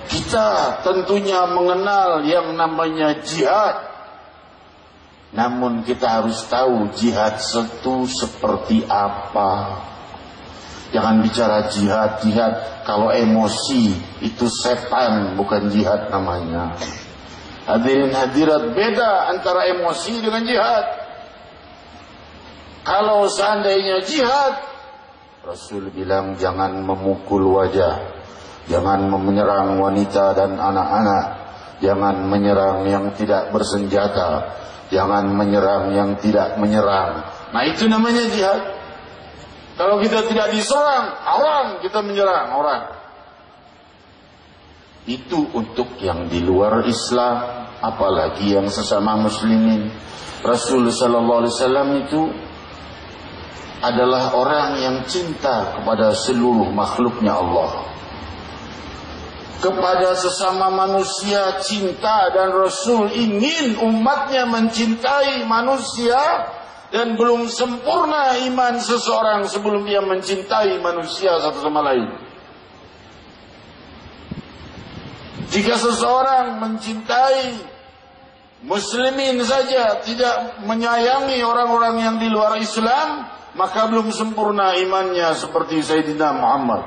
Kita tentunya mengenal yang namanya jihad. Namun kita harus tahu jihad itu seperti apa. Jangan bicara jihad kalau emosi itu setan, bukan jihad namanya. Hadirin hadirat, beda antara emosi dengan jihad. Kalau seandainya jihad, Rasul bilang jangan memukul wajah, jangan menyerang wanita dan anak-anak, jangan menyerang yang tidak bersenjata, jangan menyerang yang tidak menyerang. Nah, itu namanya jihad. Kalau kita tidak diserang, haram kita menyerang orang. Itu untuk yang di luar Islam, apalagi yang sesama muslimin. Rasul sallallahu alaihi wasallam itu adalah orang yang cinta kepada seluruh makhluknya Allah. Kepada sesama manusia cinta, dan Rasul ingin umatnya mencintai manusia, dan belum sempurna iman seseorang sebelum dia mencintai manusia satu sama lain. Jika seseorang mencintai muslimin saja, tidak menyayangi orang-orang yang di luar Islam, maka belum sempurna imannya seperti Sayyidina Muhammad.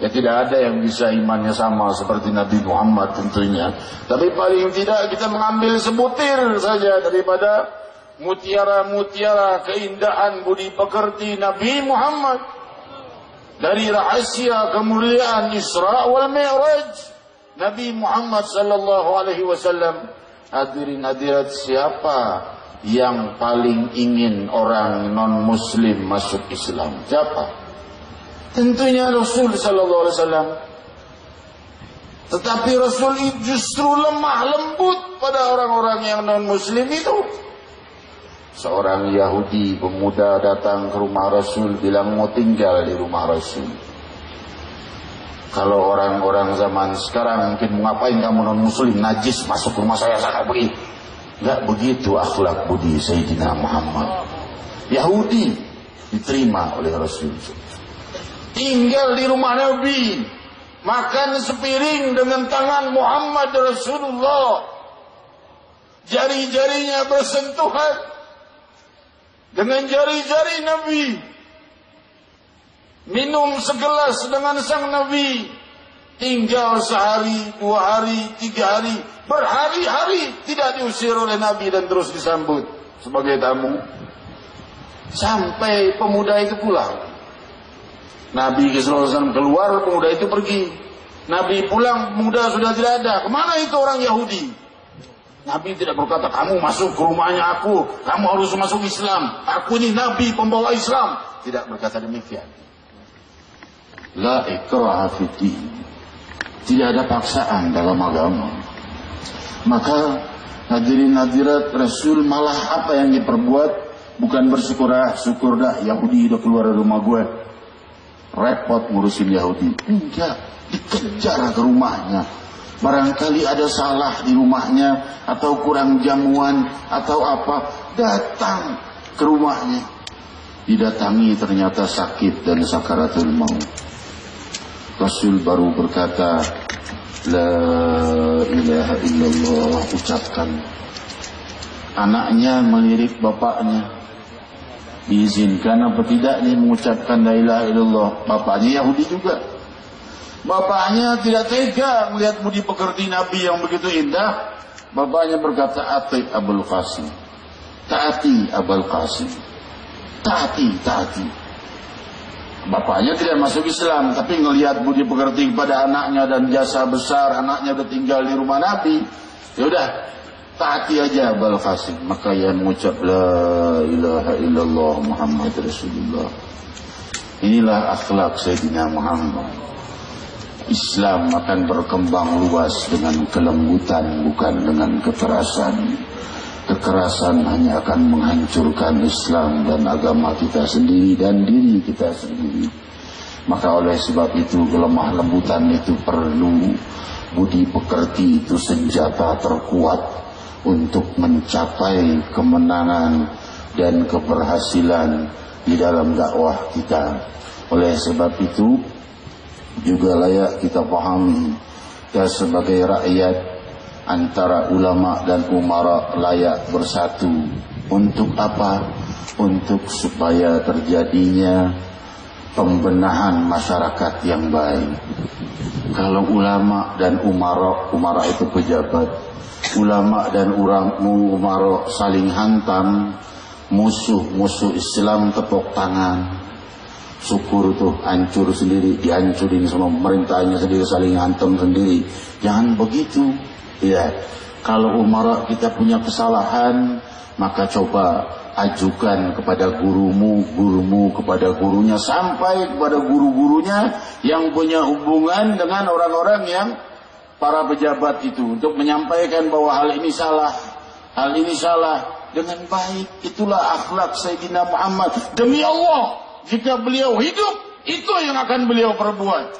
Ya, tidak ada yang bisa imannya sama seperti Nabi Muhammad tentunya. Tapi paling tidak kita mengambil sebutir saja daripada mutiara-mutiara keindahan budi pekerti Nabi Muhammad. Dari rahasia kemuliaan Isra wal Mi'raj Nabi Muhammad sallallahu alaihi wasallam. Hadirin hadirat, siapa yang paling ingin orang non-muslim masuk Islam? Siapa? Tentunya Rasul sallallahu alaihi wasallam. Tetapi Rasul justru lemah lembut pada orang-orang yang non-muslim itu. Seorang Yahudi pemuda datang ke rumah Rasul, bilang mau tinggal di rumah Rasul. Kalau orang-orang zaman sekarang mungkin, mau ngapain kamu non-muslim, najis masuk rumah saya begitu. Enggak begitu akhlak budi Sayyidina Muhammad. Yahudi diterima oleh Rasul. Tinggal di rumah Nabi, makan sepiring dengan tangan Muhammad Rasulullah, jari-jarinya bersentuhan dengan jari-jari Nabi, minum segelas dengan sang Nabi, tinggal sehari, 2 hari, 3 hari, berhari-hari tidak diusir oleh Nabi dan terus disambut sebagai tamu. Sampai pemuda itu pulang. Nabi SAW keluar, pemuda itu pergi. Nabi pulang, pemuda sudah tidak ada. Kemana itu orang Yahudi? Nabi tidak berkata, kamu masuk ke rumahnya aku, kamu harus masuk Islam, aku ini Nabi pembawa Islam. Tidak berkata demikian. La ikraha fiddin. Tidak ada paksaan dalam agama. Maka hadirin hadirat, Rasul malah apa yang diperbuat, bukan bersyukur, syukur dah Yahudi udah keluar dari rumah gue, repot ngurusin Yahudi. Enggak, dikejar ke rumahnya. Barangkali ada salah di rumahnya, atau kurang jamuan, atau apa, datang ke rumahnya. Didatangi ternyata sakit dan sakaratul maut. Rasul baru berkata, La ilaha illallah, ucapkan. Anaknya melirik bapaknya, diizinkan apa tidak nih mengucapkan la ilaha illallah. Bapaknya Yahudi juga. Bapaknya tidak tega melihat budi pekerti Nabi yang begitu indah. Bapaknya berkata, Ati Abul Qasim, taati Abul Qasim, taati. Bapaknya tidak masuk Islam, tapi ngelihat budi pekerti kepada anaknya dan jasa besar, anaknya udah tinggal di rumah Nabi, ya udah taati aja Abul Qasim. Maka ia mengucap la ilaha illallah Muhammad Rasulullah. Inilah akhlak Sayyidina Muhammad. Islam akan berkembang luas dengan kelembutan, bukan dengan kekerasan. Kekerasan hanya akan menghancurkan Islam dan agama kita sendiri dan diri kita sendiri. Maka oleh sebab itu kelemah lembutan itu perlu. Budi pekerti itu senjata terkuat untuk mencapai kemenangan dan keberhasilan di dalam dakwah kita. Oleh sebab itu juga layak kita pahami kita sebagai rakyat, antara ulama dan umara layak bersatu. Untuk apa? Untuk supaya terjadinya pembenahan masyarakat yang baik. Kalau ulama dan umara itu pejabat, ulama dan umara saling hantam, musuh Islam tepuk tangan, syukur tuh hancur sendiri, dihancurin sama pemerintahnya sendiri, saling hantam sendiri. Jangan begitu. Ya, kalau umara kita punya kesalahan, maka coba ajukan kepada gurumu kepada gurunya, sampai kepada guru-gurunya yang punya hubungan dengan orang-orang yang para pejabat itu, untuk menyampaikan bahwa hal ini salah dengan baik. Itulah akhlak Sayyidina Muhammad. Demi Allah, jika beliau hidup, itu yang akan beliau perbuat.